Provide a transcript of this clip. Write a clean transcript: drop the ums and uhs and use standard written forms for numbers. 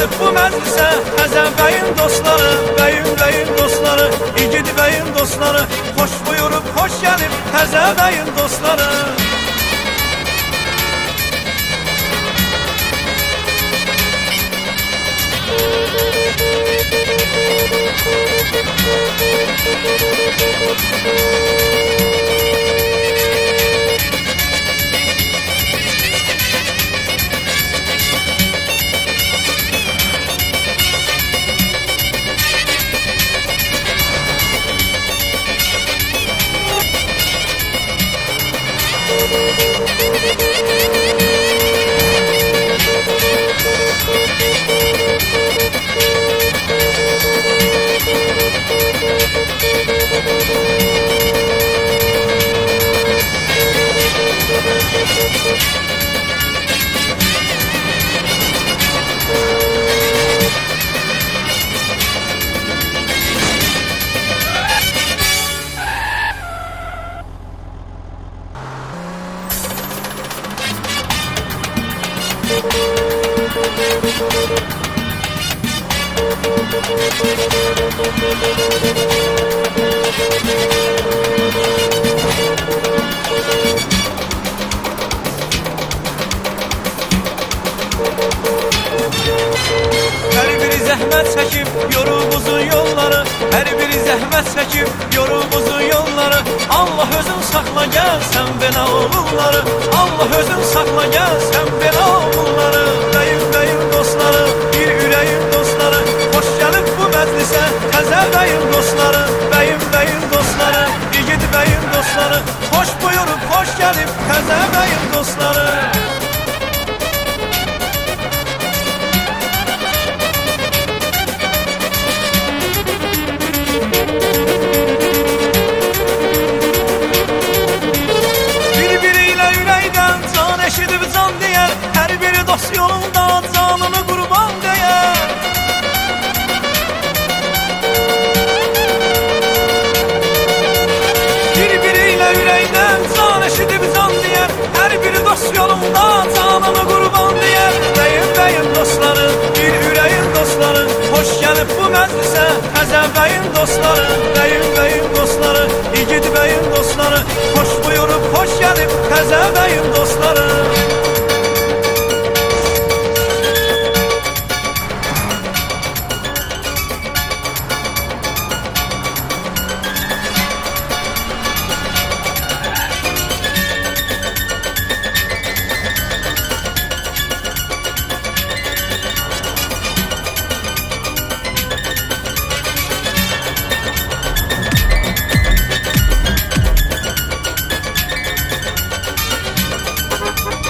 gəlib bu məclisə Həzə bəyin dostları, bəyin dostları, İgid bəyin dostları, xoş buyurub, xoş gəlib Həzə bəyin dostları. Hər biri zəhmət çəkib yorub uzun yolları, hər biri zəhmət çəkib yorub uzun yolları. Allah özün saxla gəl sən belə oğulları, Allah özün saxla gəl sən belə oğulları. Bəyin dostları, bir ürəyin dostları, xoş gəlib bu məclisə Həzə bəyin dostları, bəyin dostları, İgid bəyin dostları, xoş buyurub, xoş gəlib Həzə bəyin dostları. Eşidib can deyər, hər biri dost yolunda canını qurban deyər. Bir-biri ilə ürəkdən can eşidib can deyər, hər biri dost yolunda canını qurban deyər. Bəyin dostları, bir ürəyin dostları, xoş gəlib bu məclisə Həzə bəyin dostları, bəyin dostları, İgid bəyin dostları, xoş buyurub, xoş gəlib Həzə bəyin dostları.